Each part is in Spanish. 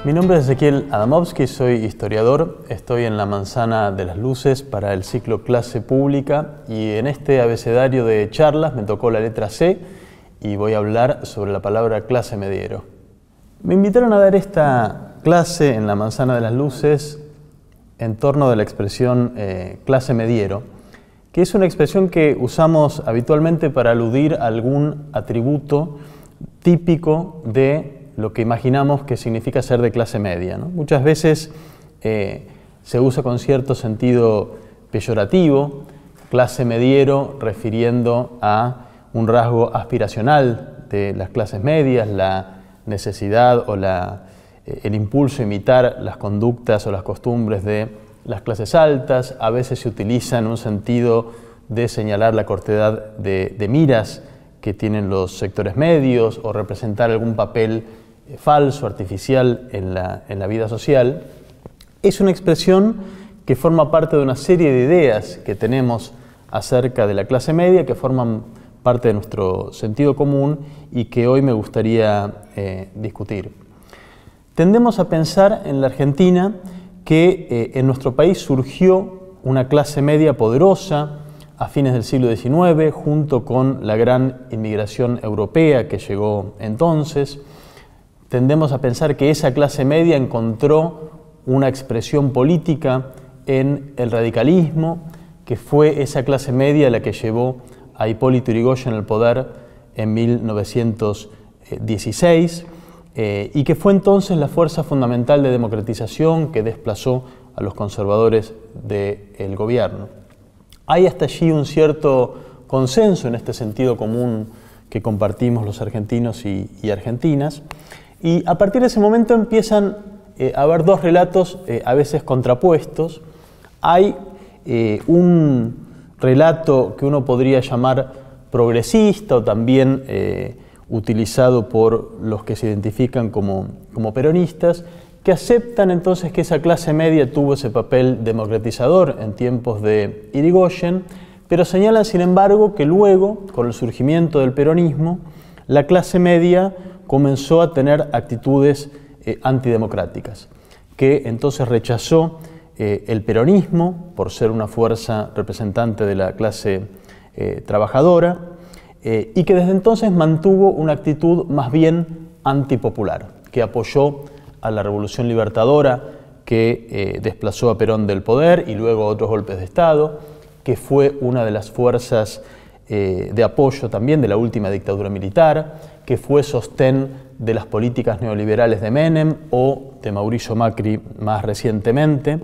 Mi nombre es Ezequiel Adamovsky, soy historiador, estoy en la Manzana de las Luces para el ciclo Clase Pública y en este abecedario de charlas me tocó la letra C y voy a hablar sobre la palabra clase mediero. Me invitaron a dar esta clase en la Manzana de las Luces en torno de la expresión clase mediero, que es una expresión que usamos habitualmente para aludir a algún atributo típico de lo que imaginamos que significa ser de clase media, ¿no? Muchas veces se usa con cierto sentido peyorativo, clase mediero, refiriendo a un rasgo aspiracional de las clases medias, la necesidad o el impulso a imitar las conductas o las costumbres de las clases altas. A veces se utiliza en un sentido de señalar la cortedad de miras que tienen los sectores medios o representar algún papel falso, artificial en la vida social. Es una expresión que forma parte de una serie de ideas que tenemos acerca de la clase media, que forman parte de nuestro sentido común y que hoy me gustaría discutir. Tendemos a pensar en la Argentina que en nuestro país surgió una clase media poderosa a fines del siglo XIX, junto con la gran inmigración europea que llegó entonces. Tendemos a pensar que esa clase media encontró una expresión política en el radicalismo, que fue esa clase media la que llevó a Hipólito Yrigoyen al poder en 1916 y que fue entonces la fuerza fundamental de democratización que desplazó a los conservadores del gobierno. Hay hasta allí un cierto consenso en este sentido común que compartimos los argentinos y argentinas. Y a partir de ese momento empiezan a haber dos relatos a veces contrapuestos. Hay un relato que uno podría llamar progresista o también utilizado por los que se identifican como peronistas, que aceptan entonces que esa clase media tuvo ese papel democratizador en tiempos de Yrigoyen, pero señalan sin embargo que luego, con el surgimiento del peronismo, la clase media comenzó a tener actitudes antidemocráticas, que entonces rechazó el peronismo por ser una fuerza representante de la clase trabajadora y que desde entonces mantuvo una actitud más bien antipopular, que apoyó a la Revolución Libertadora que desplazó a Perón del poder y luego a otros golpes de Estado, que fue una de las fuerzas de apoyo también de la última dictadura militar, que fue sostén de las políticas neoliberales de Menem o de Mauricio Macri más recientemente.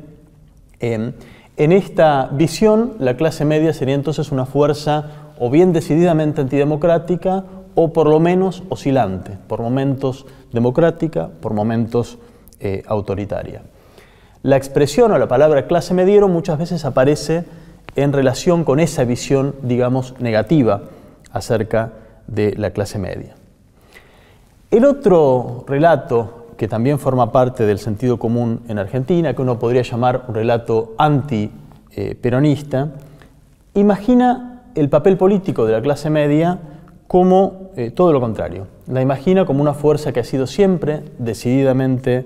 En esta visión, la clase media sería entonces una fuerza o bien decididamente antidemocrática o por lo menos oscilante, por momentos democrática, por momentos autoritaria. La expresión o la palabra clase mediero muchas veces aparece en relación con esa visión, digamos, negativa acerca de la clase media. El otro relato que también forma parte del sentido común en Argentina, que uno podría llamar un relato anti-peronista, imagina el papel político de la clase media como todo lo contrario. La imagina como una fuerza que ha sido siempre decididamente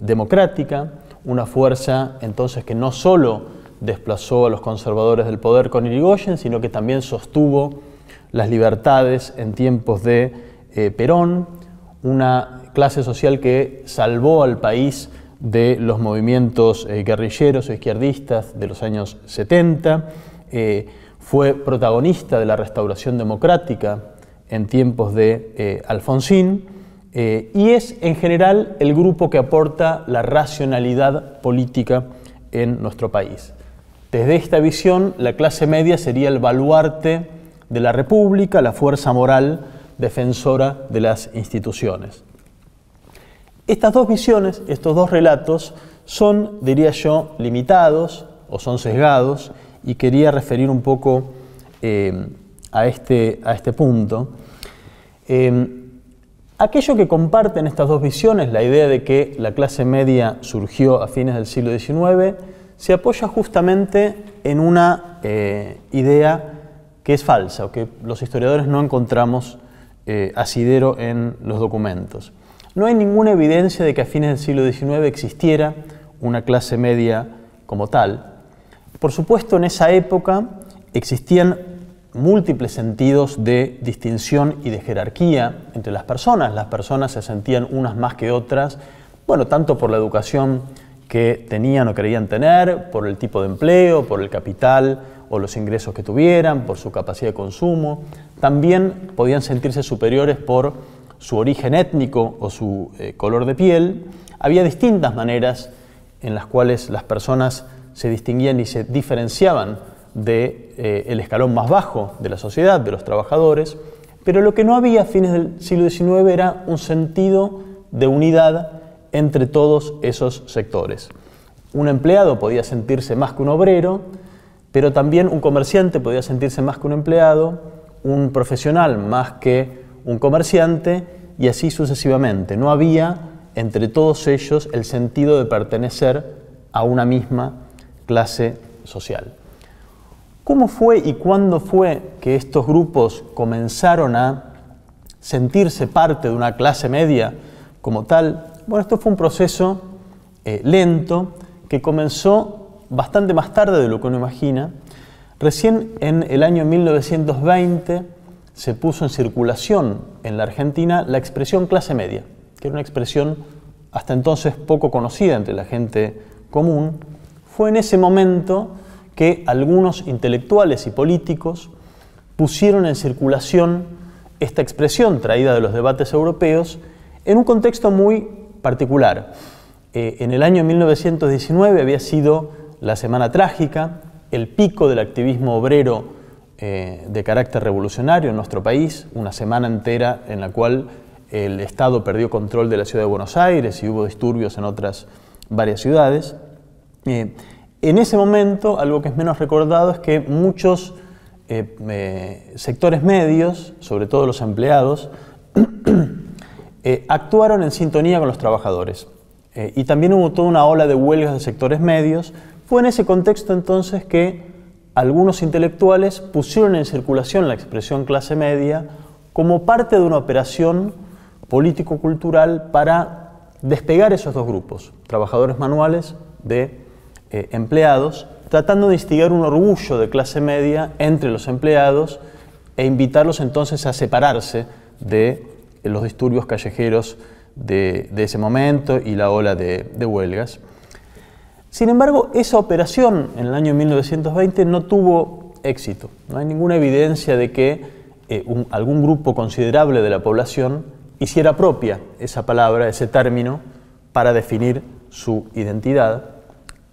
democrática, una fuerza entonces que no solo desplazó a los conservadores del poder con Yrigoyen, sino que también sostuvo las libertades en tiempos de Perón, una clase social que salvó al país de los movimientos guerrilleros o izquierdistas de los años 70, fue protagonista de la restauración democrática en tiempos de Alfonsín y es en general el grupo que aporta la racionalidad política en nuestro país. Desde esta visión, la clase media sería el baluarte de la República, la fuerza moral defensora de las instituciones. Estas dos visiones, estos dos relatos, son, diría yo, limitados o son sesgados y quería referir un poco a este punto. Aquello que comparten estas dos visiones, la idea de que la clase media surgió a fines del siglo XIX, se apoya justamente en una idea que es falsa o que los historiadores no encontramos asidero en los documentos. No hay ninguna evidencia de que a fines del siglo XIX existiera una clase media como tal. Por supuesto, en esa época existían múltiples sentidos de distinción y de jerarquía entre las personas. Las personas se sentían unas más que otras, bueno, tanto por la educación que tenían o creían tener, por el tipo de empleo, por el capital o los ingresos que tuvieran, por su capacidad de consumo. También podían sentirse superiores por su origen étnico o su color de piel. Había distintas maneras en las cuales las personas se distinguían y se diferenciaban del escalón más bajo de la sociedad, de los trabajadores, pero lo que no había a fines del siglo XIX era un sentido de unidad entre todos esos sectores. Un empleado podía sentirse más que un obrero, pero también un comerciante podía sentirse más que un empleado, un profesional más que un comerciante, y así sucesivamente. No había entre todos ellos el sentido de pertenecer a una misma clase social. ¿Cómo fue y cuándo fue que estos grupos comenzaron a sentirse parte de una clase media como tal? Bueno, esto fue un proceso lento que comenzó bastante más tarde de lo que uno imagina. Recién en el año 1920 se puso en circulación en la Argentina la expresión clase media, que era una expresión hasta entonces poco conocida entre la gente común. Fue en ese momento que algunos intelectuales y políticos pusieron en circulación esta expresión traída de los debates europeos en un contexto muy particular. En el año 1919 había sido la Semana Trágica, el pico del activismo obrero de carácter revolucionario en nuestro país, una semana entera en la cual el Estado perdió control de la ciudad de Buenos Aires y hubo disturbios en otras varias ciudades. En ese momento, algo que es menos recordado es que muchos sectores medios, sobre todo los empleados, actuaron en sintonía con los trabajadores. Y también hubo toda una ola de huelgas de sectores medios. Fue en ese contexto entonces que algunos intelectuales pusieron en circulación la expresión clase media como parte de una operación político-cultural para despegar esos dos grupos, trabajadores manuales de empleados, tratando de instigar un orgullo de clase media entre los empleados e invitarlos entonces a separarse de los disturbios callejeros de ese momento y la ola de huelgas. Sin embargo, esa operación en el año 1920 no tuvo éxito. No hay ninguna evidencia de que algún grupo considerable de la población hiciera propia esa palabra, ese término, para definir su identidad.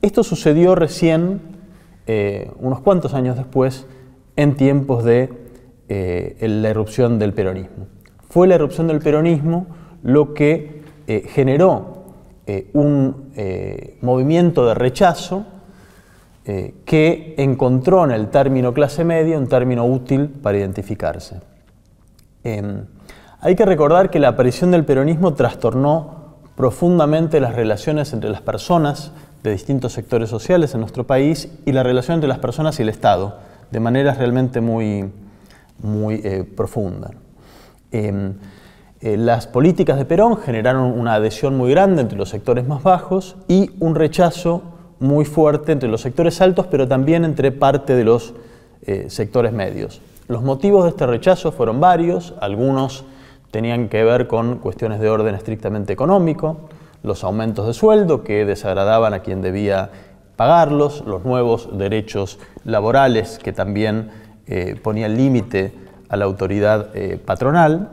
Esto sucedió recién, unos cuantos años después, en tiempos de la irrupción del peronismo. Fue la irrupción del peronismo lo que generó un movimiento de rechazo que encontró en el término clase media un término útil para identificarse. Hay que recordar que la aparición del peronismo trastornó profundamente las relaciones entre las personas de distintos sectores sociales en nuestro país y la relación entre las personas y el Estado, de manera realmente muy profunda. Las políticas de Perón generaron una adhesión muy grande entre los sectores más bajos y un rechazo muy fuerte entre los sectores altos, pero también entre parte de los sectores medios. Los motivos de este rechazo fueron varios. Algunos tenían que ver con cuestiones de orden estrictamente económico, los aumentos de sueldo que desagradaban a quien debía pagarlos, los nuevos derechos laborales que también ponían límite a la autoridad patronal.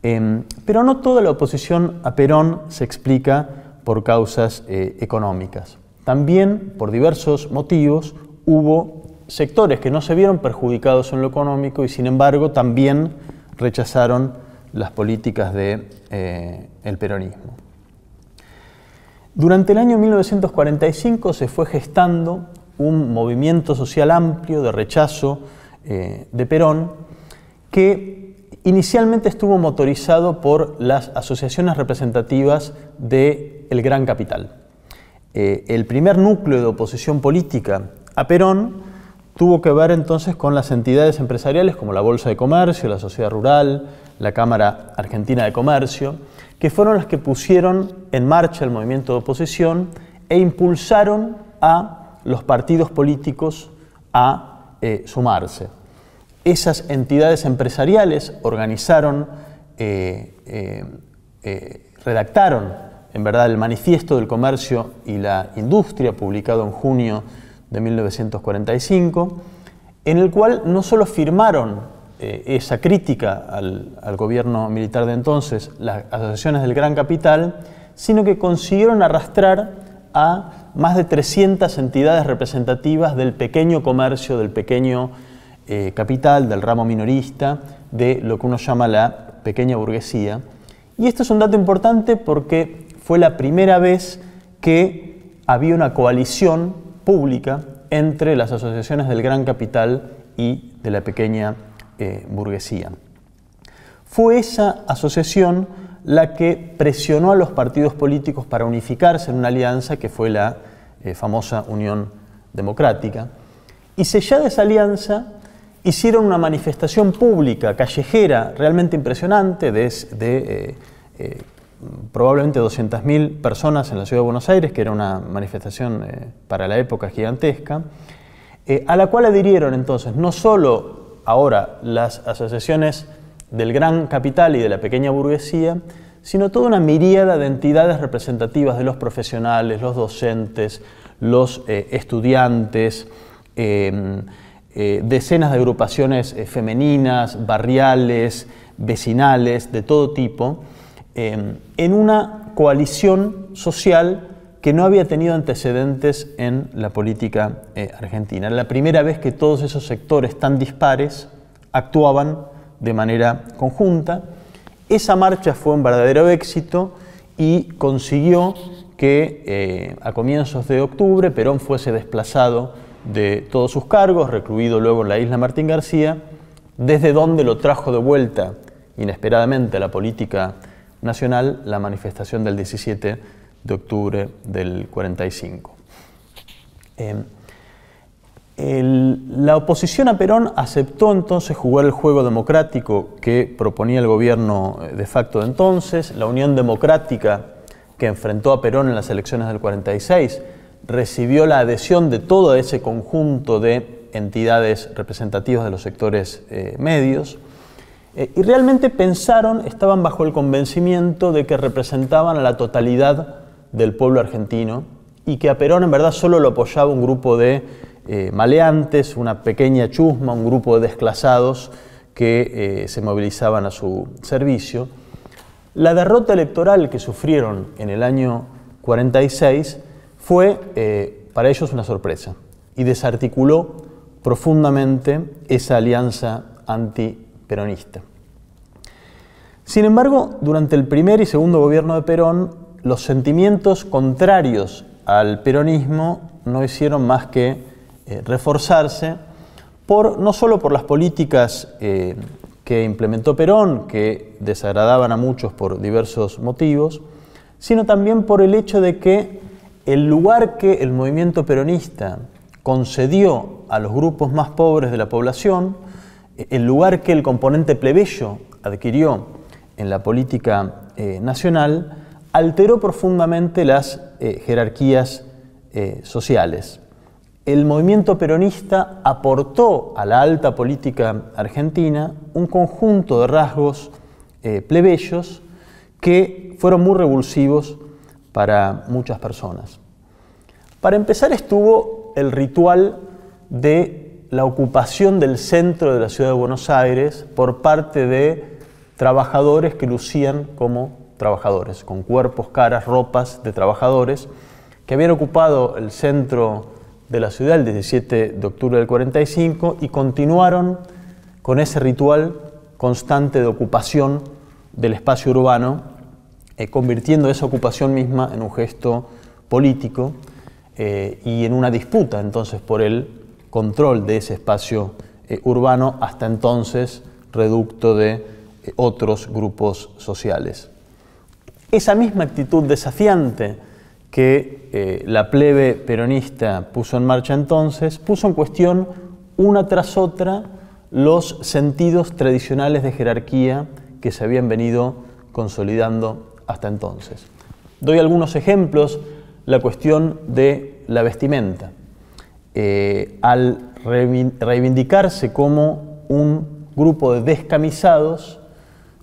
Pero no toda la oposición a Perón se explica por causas económicas. También, por diversos motivos, hubo sectores que no se vieron perjudicados en lo económico y, sin embargo, también rechazaron las políticas del peronismo. Durante el año 1945 se fue gestando un movimiento social amplio de rechazo de Perón que inicialmente estuvo motorizado por las asociaciones representativas del gran capital. El primer núcleo de oposición política a Perón tuvo que ver entonces con las entidades empresariales como la Bolsa de Comercio, la Sociedad Rural, la Cámara Argentina de Comercio, que fueron las que pusieron en marcha el movimiento de oposición e impulsaron a los partidos políticos a sumarse. Esas entidades empresariales organizaron, redactaron, en verdad, el Manifiesto del Comercio y la Industria, publicado en junio de 1945, en el cual no solo firmaron esa crítica al gobierno militar de entonces, las asociaciones del gran capital, sino que consiguieron arrastrar a más de 300 entidades representativas del pequeño comercio, del pequeño capital, del ramo minorista, de lo que uno llama la pequeña burguesía. Y esto es un dato importante porque fue la primera vez que había una coalición pública entre las asociaciones del gran capital y de la pequeña burguesía. Fue esa asociación la que presionó a los partidos políticos para unificarse en una alianza que fue la famosa Unión Democrática. Y sellada esa alianza, hicieron una manifestación pública, callejera, realmente impresionante, de probablemente 200.000 personas en la ciudad de Buenos Aires, que era una manifestación para la época gigantesca, a la cual adhirieron entonces no solo ahora las asociaciones del gran capital y de la pequeña burguesía, sino toda una miríada de entidades representativas de los profesionales, los docentes, los estudiantes, decenas de agrupaciones femeninas, barriales, vecinales, de todo tipo, en una coalición social que no había tenido antecedentes en la política argentina. Era la primera vez que todos esos sectores tan dispares actuaban de manera conjunta. Esa marcha fue un verdadero éxito y consiguió que a comienzos de octubre Perón fuese desplazado de todos sus cargos, recluido luego en la isla Martín García, desde donde lo trajo de vuelta inesperadamente a la política nacional la manifestación del 17 de octubre del 45. La oposición a Perón aceptó entonces jugar el juego democrático que proponía el gobierno de facto de entonces. La Unión Democrática, que enfrentó a Perón en las elecciones del 46, recibió la adhesión de todo ese conjunto de entidades representativas de los sectores medios, y realmente estaban bajo el convencimiento de que representaban a la totalidad del pueblo argentino y que a Perón en verdad solo lo apoyaba un grupo de maleantes, una pequeña chusma, un grupo de desclasados que se movilizaban a su servicio. La derrota electoral que sufrieron en el año 46 fue para ellos una sorpresa y desarticuló profundamente esa alianza antiperonista. Sin embargo, durante el primer y segundo gobierno de Perón, los sentimientos contrarios al peronismo no hicieron más que reforzarse no solo por las políticas que implementó Perón, que desagradaban a muchos por diversos motivos, sino también por el hecho de que el lugar que el movimiento peronista concedió a los grupos más pobres de la población, el lugar que el componente plebeyo adquirió en la política nacional, alteró profundamente las jerarquías sociales. El movimiento peronista aportó a la alta política argentina un conjunto de rasgos plebeyos que fueron muy revulsivos para muchas personas. Para empezar estuvo el ritual de la ocupación del centro de la ciudad de Buenos Aires por parte de trabajadores que lucían como trabajadores, con cuerpos, caras, ropas de trabajadores, que habían ocupado el centro de la ciudad el 17 de octubre del 45 y continuaron con ese ritual constante de ocupación del espacio urbano, convirtiendo esa ocupación misma en un gesto político y en una disputa entonces por el control de ese espacio urbano, hasta entonces reducto de otros grupos sociales. Esa misma actitud desafiante que la plebe peronista puso en marcha entonces, puso en cuestión una tras otra los sentidos tradicionales de jerarquía que se habían venido consolidando hasta entonces. Doy algunos ejemplos. La cuestión de la vestimenta. Al reivindicarse como un grupo de descamisados,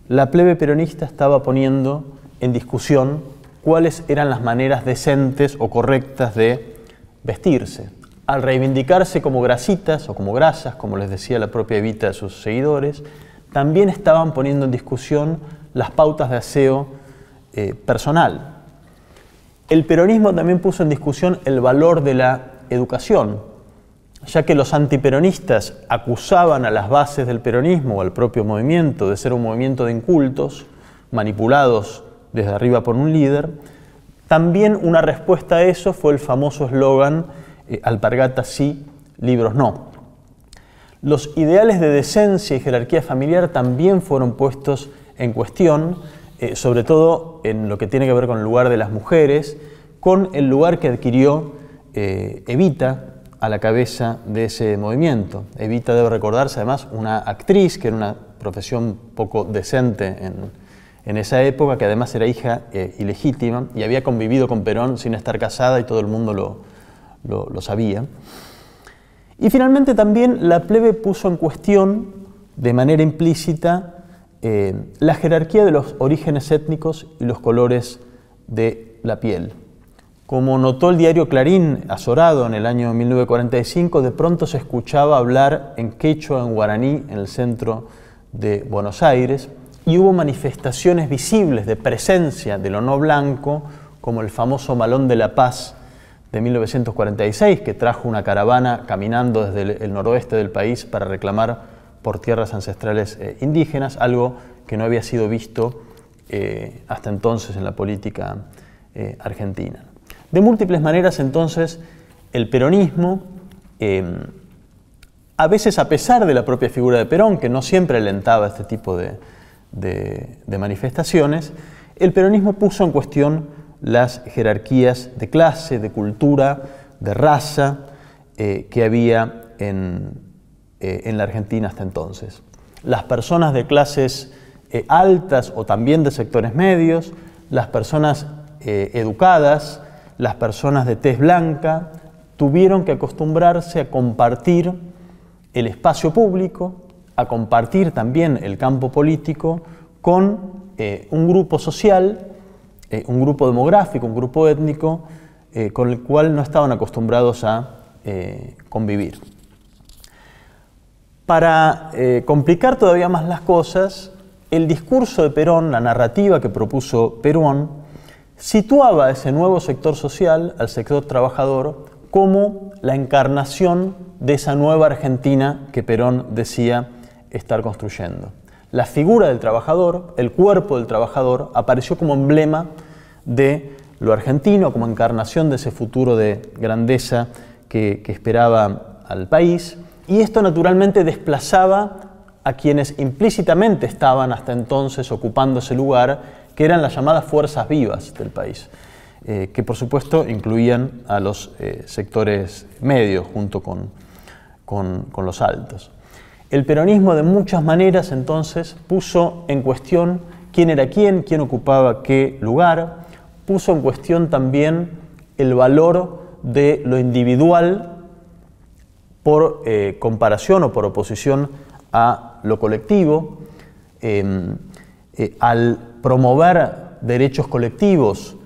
la plebe peronista estaba poniendo en discusión cuáles eran las maneras decentes o correctas de vestirse. Al reivindicarse como grasitas o como grasas, como les decía la propia Evita a sus seguidores, también estaban poniendo en discusión las pautas de aseo personal. El peronismo también puso en discusión el valor de la educación, ya que los antiperonistas acusaban a las bases del peronismo o al propio movimiento de ser un movimiento de incultos, manipulados desde arriba por un líder. También una respuesta a eso fue el famoso eslogan alpargatas sí, libros no. Los ideales de decencia y jerarquía familiar también fueron puestos en cuestión, sobre todo en lo que tiene que ver con el lugar de las mujeres, con el lugar que adquirió Evita a la cabeza de ese movimiento. Evita, debe recordarse además, una actriz, que era una profesión poco decente en esa época, que además era hija ilegítima y había convivido con Perón sin estar casada y todo el mundo lo sabía. Y finalmente también la plebe puso en cuestión, de manera implícita, la jerarquía de los orígenes étnicos y los colores de la piel. Como notó el diario Clarín, azorado en el año 1945, de pronto se escuchaba hablar en quechua, en guaraní, en el centro de Buenos Aires, y hubo manifestaciones visibles de presencia de lo no blanco, como el famoso Malón de la Paz de 1946, que trajo una caravana caminando desde el noroeste del país para reclamar por tierras ancestrales indígenas, algo que no había sido visto hasta entonces en la política argentina. De múltiples maneras, entonces, el peronismo, a veces a pesar de la propia figura de Perón, que no siempre alentaba este tipo de manifestaciones, el peronismo puso en cuestión las jerarquías de clase, de cultura, de raza que había en la Argentina hasta entonces. Las personas de clases altas o también de sectores medios, las personas educadas, las personas de tez blanca, tuvieron que acostumbrarse a compartir el espacio público, a compartir también el campo político con un grupo social, un grupo demográfico, un grupo étnico, con el cual no estaban acostumbrados a convivir. Para complicar todavía más las cosas, el discurso de Perón, la narrativa que propuso Perón, situaba a ese nuevo sector social, al sector trabajador, como la encarnación de esa nueva Argentina que Perón decía estar construyendo. La figura del trabajador, el cuerpo del trabajador, apareció como emblema de lo argentino, como encarnación de ese futuro de grandeza que esperaba al país, y esto naturalmente desplazaba a quienes implícitamente estaban hasta entonces ocupando ese lugar, que eran las llamadas fuerzas vivas del país, que por supuesto incluían a los sectores medios junto con los altos. El peronismo de muchas maneras entonces puso en cuestión quién era quién ocupaba qué lugar, puso en cuestión también el valor de lo individual por comparación o por oposición a lo colectivo, al promover derechos colectivos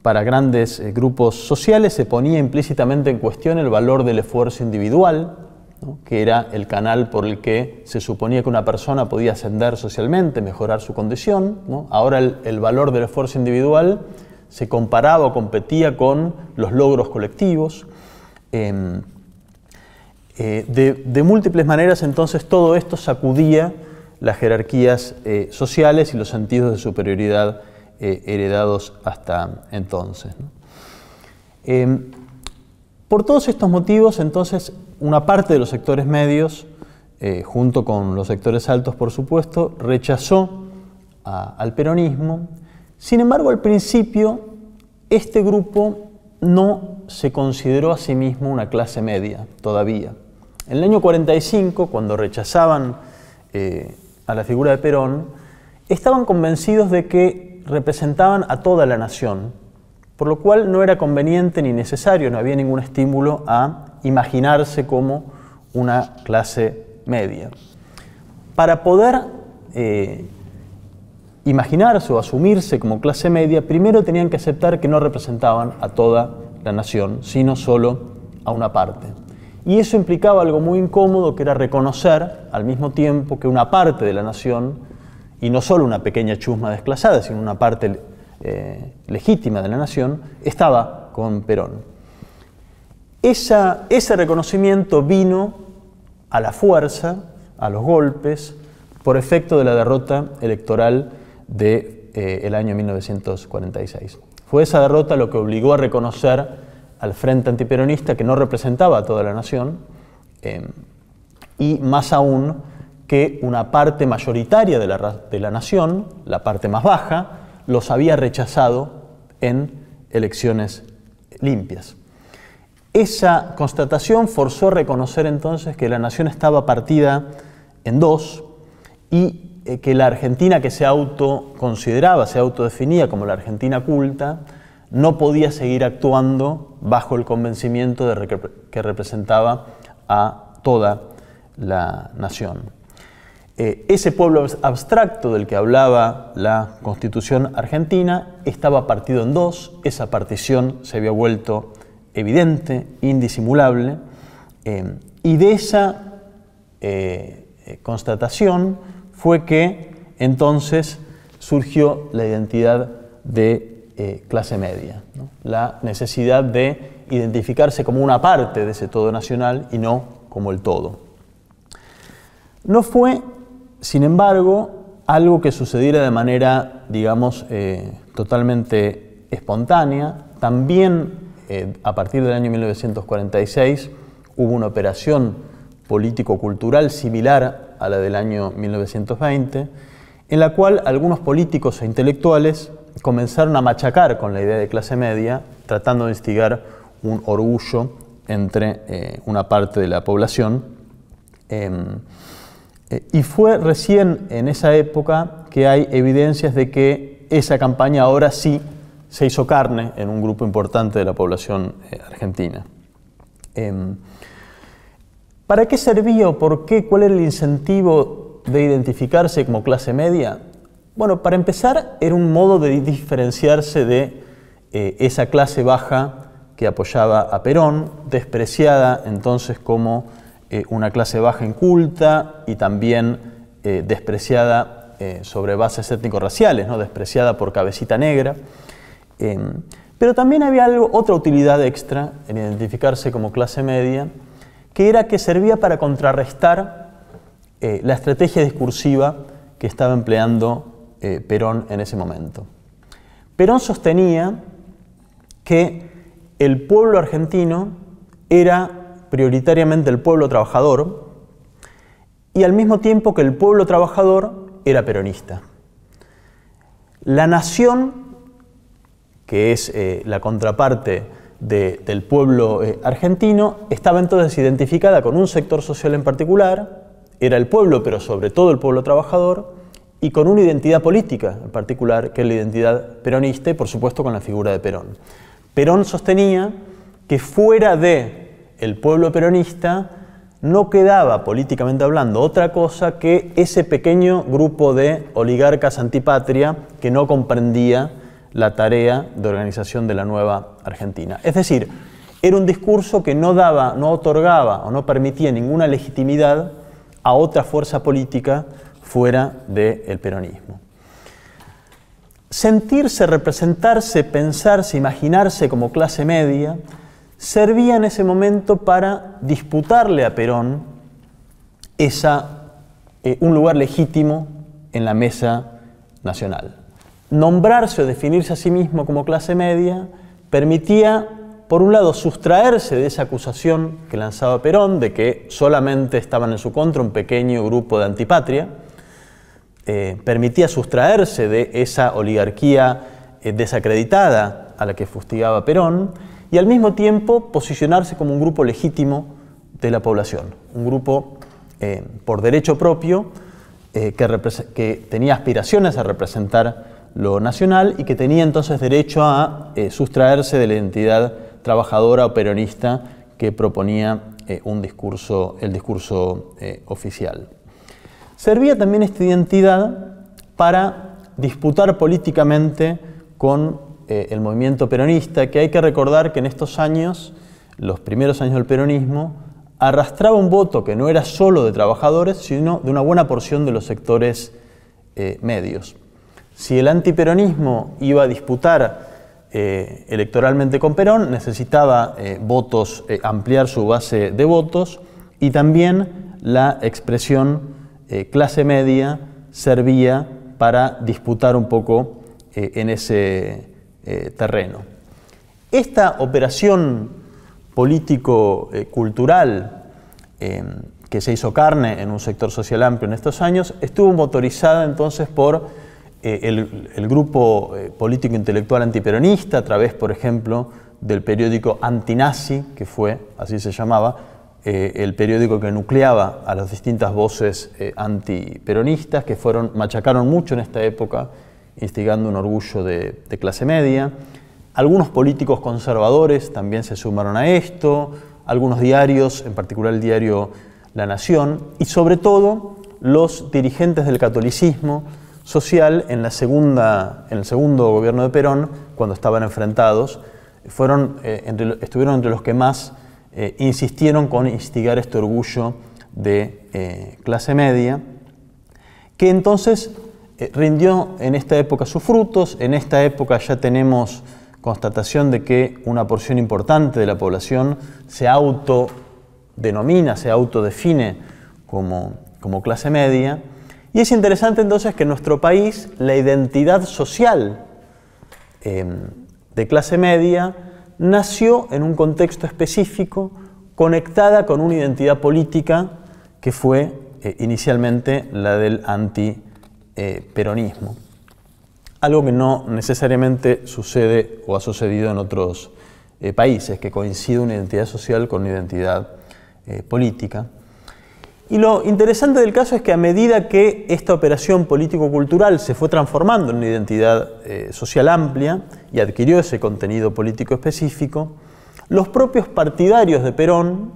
para grandes grupos sociales, se ponía implícitamente en cuestión el valor del esfuerzo individual, ¿no?, que era el canal por el que se suponía que una persona podía ascender socialmente, mejorar su condición, ¿no? Ahora el valor del esfuerzo individual se comparaba o competía con los logros colectivos. De múltiples maneras, entonces, todo esto sacudía las jerarquías sociales y los sentidos de superioridad heredados hasta entonces, ¿no? Por todos estos motivos, entonces, una parte de los sectores medios, junto con los sectores altos, por supuesto, rechazó al peronismo. Sin embargo, al principio, este grupo no se consideró a sí mismo una clase media todavía. En el año 45, cuando rechazaban a la figura de Perón, estaban convencidos de que que representaban a toda la nación, por lo cual no era conveniente ni necesario, no había ningún estímulo a imaginarse como una clase media. Para poder imaginarse o asumirse como clase media, primero tenían que aceptar que no representaban a toda la nación, sino solo a una parte. Y eso implicaba algo muy incómodo, que era reconocer al mismo tiempo que una parte de la nación, y no solo una pequeña chusma desclasada, sino una parte legítima de la nación, estaba con Perón. Ese reconocimiento vino a la fuerza, a los golpes, por efecto de la derrota electoral del año 1946. Fue esa derrota lo que obligó a reconocer al Frente Antiperonista que no representaba a toda la nación, y más aún que una parte mayoritaria de la nación, la parte más baja, los había rechazado en elecciones limpias. Esa constatación forzó a reconocer entonces que la nación estaba partida en dos y que la Argentina que se autoconsideraba, se autodefinía como la Argentina culta, no podía seguir actuando bajo el convencimiento de que representaba a toda la nación. Ese pueblo abstracto del que hablaba la Constitución argentina estaba partido en dos, esa partición se había vuelto evidente, indisimulable, y de esa constatación fue que entonces surgió la identidad de clase media, ¿no? La necesidad de identificarse como una parte de ese todo nacional y no como el todo. No fue, sin embargo, algo que sucediera de manera, digamos, totalmente espontánea. También a partir del año 1946 hubo una operación político-cultural similar a la del año 1920, en la cual algunos políticos e intelectuales comenzaron a machacar con la idea de clase media, tratando de instigar un orgullo entre una parte de la población. Y fue recién en esa época que hay evidencias de que esa campaña ahora sí se hizo carne en un grupo importante de la población argentina. ¿Para qué servía o por qué? ¿Cuál era el incentivo de identificarse como clase media? Bueno, para empezar, era un modo de diferenciarse de esa clase baja que apoyaba a Perón, despreciada entonces como una clase baja inculta y también despreciada sobre bases étnico-raciales, ¿no? Despreciada por cabecita negra. Pero también había otra utilidad extra en identificarse como clase media, que era que servía para contrarrestar la estrategia discursiva que estaba empleando Perón en ese momento. Perón sostenía que el pueblo argentino era prioritariamente el pueblo trabajador y al mismo tiempo que el pueblo trabajador era peronista. La nación, que es la contraparte del pueblo argentino, estaba entonces identificada con un sector social en particular, era el pueblo, pero sobre todo el pueblo trabajador, y con una identidad política en particular, que es la identidad peronista, y por supuesto con la figura de Perón. Perón sostenía que fuera del pueblo peronista no quedaba, políticamente hablando, otra cosa que ese pequeño grupo de oligarcas antipatria que no comprendía la tarea de organización de la nueva Argentina. Es decir, era un discurso que no otorgaba o no permitía ninguna legitimidad a otra fuerza política fuera del peronismo. Sentirse, representarse, pensarse, imaginarse como clase media servía en ese momento para disputarle a Perón un lugar legítimo en la mesa nacional. Nombrarse o definirse a sí mismo como clase media permitía, por un lado, sustraerse de esa acusación que lanzaba Perón de que solamente estaban en su contra un pequeño grupo de antipatria, permitía sustraerse de esa oligarquía desacreditada a la que fustigaba Perón y al mismo tiempo posicionarse como un grupo legítimo de la población, un grupo por derecho propio que tenía aspiraciones a representar lo nacional y que tenía entonces derecho a sustraerse de la identidad trabajadora o peronista que proponía el discurso oficial. Servía también esta identidad para disputar políticamente con el movimiento peronista, que hay que recordar que en estos años, los primeros años del peronismo, arrastraba un voto que no era solo de trabajadores, sino de una buena porción de los sectores medios. Si el antiperonismo iba a disputar electoralmente con Perón, necesitaba votos, ampliar su base de votos, y también la expresión clase media servía para disputar un poco en ese terreno. Esta operación político-cultural que se hizo carne en un sector social amplio en estos años, estuvo motorizada entonces por el grupo político-intelectual antiperonista, a través, por ejemplo, del periódico Antinazi, que fue, así se llamaba, el periódico que nucleaba a las distintas voces antiperonistas, que machacaron mucho en esta época, instigando un orgullo de clase media. Algunos políticos conservadores también se sumaron a esto, algunos diarios, en particular el diario La Nación, y sobre todo los dirigentes del catolicismo social en el segundo gobierno de Perón, cuando estaban enfrentados, estuvieron entre los que más insistieron con instigar este orgullo de clase media, que entonces rindió en esta época sus frutos. En esta época ya tenemos constatación de que una porción importante de la población se autodenomina, se autodefine como clase media. Y es interesante entonces que en nuestro país la identidad social de clase media nació en un contexto específico, conectada con una identidad política que fue inicialmente la del antiperonismo. Algo que no necesariamente sucede o ha sucedido en otros países, que coincide una identidad social con una identidad política. Y lo interesante del caso es que a medida que esta operación político-cultural se fue transformando en una identidad social amplia y adquirió ese contenido político específico, los propios partidarios de Perón,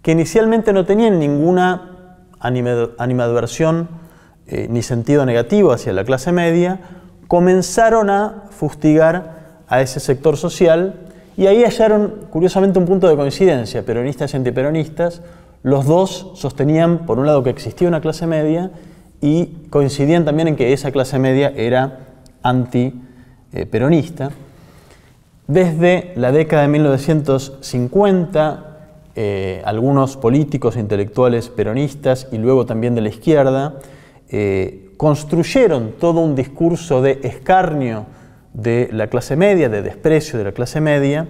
que inicialmente no tenían ninguna animadversión ni sentido negativo hacia la clase media, comenzaron a fustigar a ese sector social, y ahí hallaron curiosamente un punto de coincidencia, peronistas y antiperonistas. Los dos sostenían, por un lado, que existía una clase media, y coincidían también en que esa clase media era antiperonista. Desde la década de 1950, algunos políticos e intelectuales peronistas y luego también de la izquierda construyeron todo un discurso de escarnio de la clase media, de desprecio de la clase media.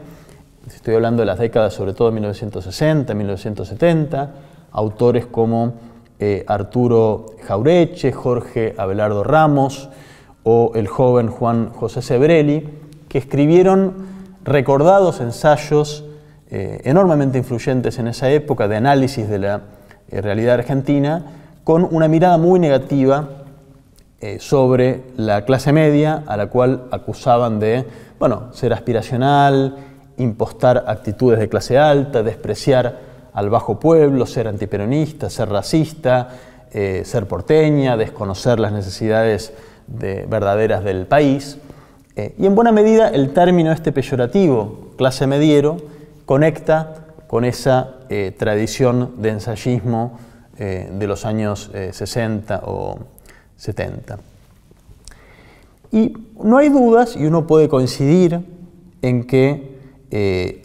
Estoy hablando de las décadas sobre todo de 1960, 1970, autores como Arturo Jauretche, Jorge Abelardo Ramos o el joven Juan José Sebrelli, que escribieron recordados ensayos enormemente influyentes en esa época de análisis de la realidad argentina, con una mirada muy negativa sobre la clase media, a la cual acusaban de ser aspiracional, impostar actitudes de clase alta, despreciar al bajo pueblo, ser antiperonista, ser racista, ser porteña, desconocer las necesidades verdaderas del país. Y en buena medida el término peyorativo, clase mediero, conecta con esa tradición de ensayismo de los años 60 o 70. Y no hay dudas, y uno puede coincidir en que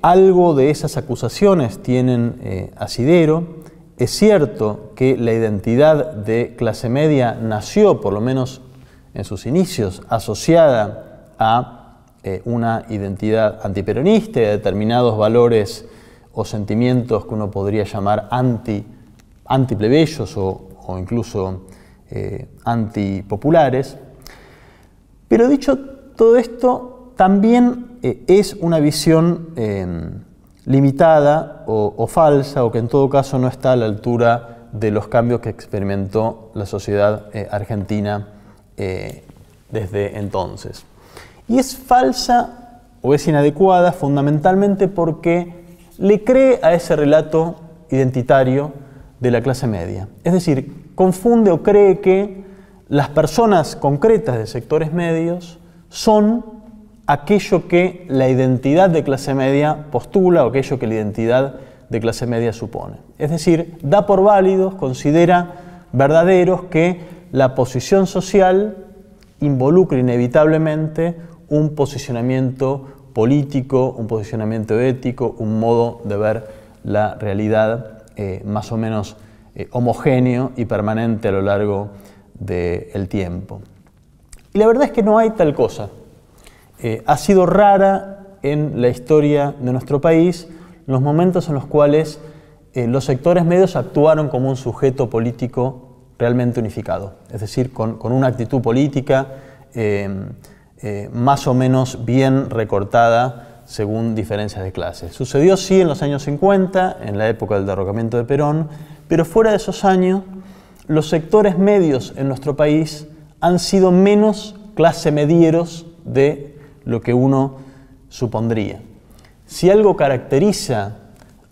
algo de esas acusaciones tienen asidero. Es cierto que la identidad de clase media nació, por lo menos en sus inicios, asociada a una identidad antiperonista y a determinados valores o sentimientos que uno podría llamar antiplebeyos o incluso antipopulares. Pero dicho todo esto, también es una visión limitada o falsa, o que en todo caso no está a la altura de los cambios que experimentó la sociedad argentina desde entonces. Y es falsa o es inadecuada fundamentalmente porque le cree a ese relato identitario de la clase media. Es decir, confunde o cree que las personas concretas de sectores medios son aquello que la identidad de clase media postula o aquello que la identidad de clase media supone. Es decir, da por válidos, considera verdaderos que la posición social involucra inevitablemente un posicionamiento político, un posicionamiento ético, un modo de ver la realidad más o menos homogéneo y permanente a lo largo del tiempo. Y la verdad es que no hay tal cosa. Ha sido rara en la historia de nuestro país los momentos en los cuales los sectores medios actuaron como un sujeto político realmente unificado, es decir, con una actitud política más o menos bien recortada según diferencias de clase. Sucedió sí en los años 50, en la época del derrocamiento de Perón, pero fuera de esos años, los sectores medios en nuestro país han sido menos clase medieros de lo que uno supondría. Si algo caracteriza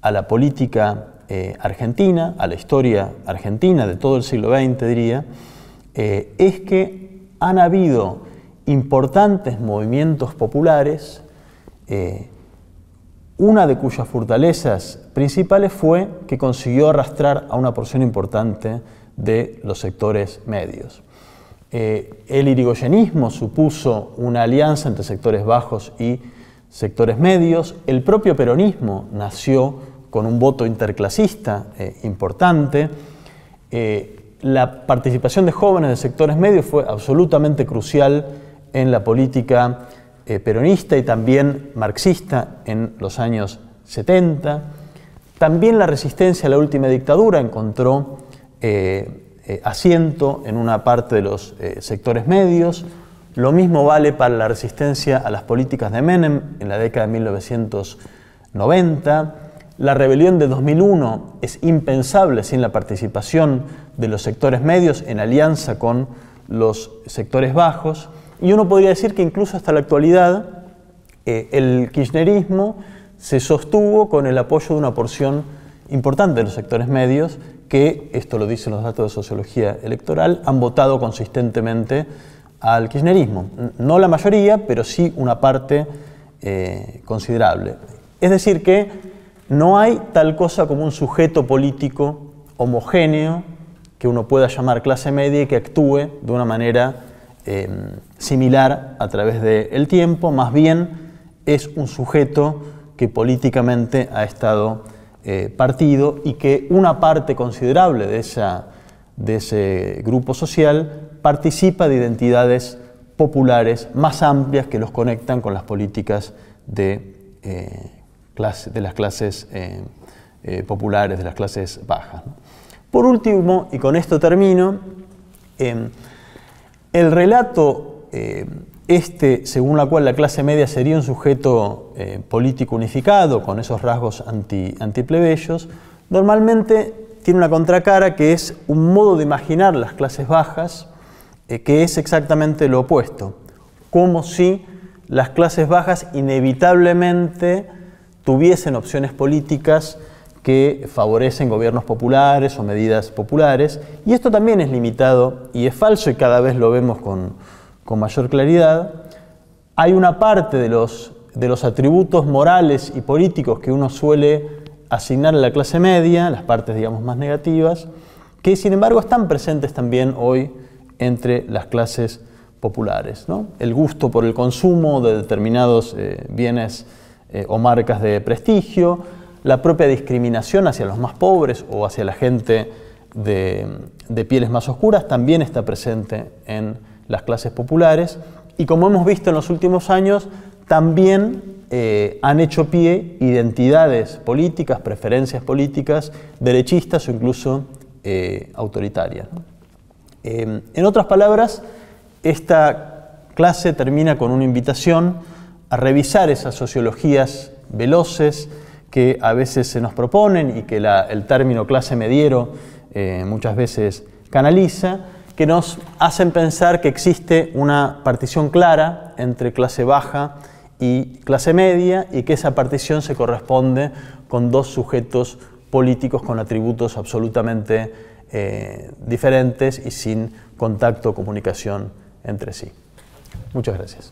a la política argentina, a la historia argentina de todo el siglo XX, diría, es que han habido importantes movimientos populares, una de cuyas fortalezas principales fue que consiguió arrastrar a una porción importante de los sectores medios. El irigoyenismo supuso una alianza entre sectores bajos y sectores medios. El propio peronismo nació con un voto interclasista importante. La participación de jóvenes de sectores medios fue absolutamente crucial en la política peronista y también marxista en los años 70. También la resistencia a la última dictadura encontró asiento en una parte de los sectores medios. Lo mismo vale para la resistencia a las políticas de Menem en la década de 1990. La rebelión de 2001 es impensable sin la participación de los sectores medios en alianza con los sectores bajos. Y uno podría decir que incluso hasta la actualidad el kirchnerismo se sostuvo con el apoyo de una porción importante de los sectores medios que, esto lo dicen los datos de sociología electoral, han votado consistentemente al kirchnerismo. No la mayoría, pero sí una parte considerable. Es decir que no hay tal cosa como un sujeto político homogéneo que uno pueda llamar clase media y que actúe de una manera similar a través del tiempo. Más bien es un sujeto que políticamente ha estado partido y que una parte considerable de ese grupo social participa de identidades populares más amplias que los conectan con las políticas de las clases populares, de las clases bajas. Por último, y con esto termino, el relato según la cual la clase media sería un sujeto político unificado, con esos rasgos antiplebeyos, normalmente tiene una contracara que es un modo de imaginar las clases bajas, que es exactamente lo opuesto, como si las clases bajas inevitablemente tuviesen opciones políticas que favorecen gobiernos populares o medidas populares, y esto también es limitado y es falso y cada vez lo vemos con mayor claridad. Hay una parte de los atributos morales y políticos que uno suele asignar a la clase media, las partes digamos más negativas, que sin embargo están presentes también hoy entre las clases populares, ¿no? El gusto por el consumo de determinados bienes o marcas de prestigio, la propia discriminación hacia los más pobres o hacia la gente de pieles más oscuras también está presente en las clases populares, y como hemos visto en los últimos años, también han hecho pie identidades políticas, preferencias políticas, derechistas o incluso autoritarias, ¿no? En otras palabras, esta clase termina con una invitación a revisar esas sociologías veloces que a veces se nos proponen y que el término clase mediero muchas veces canaliza, que nos hacen pensar que existe una partición clara entre clase baja y clase media y que esa partición se corresponde con dos sujetos políticos con atributos absolutamente diferentes y sin contacto o comunicación entre sí. Muchas gracias.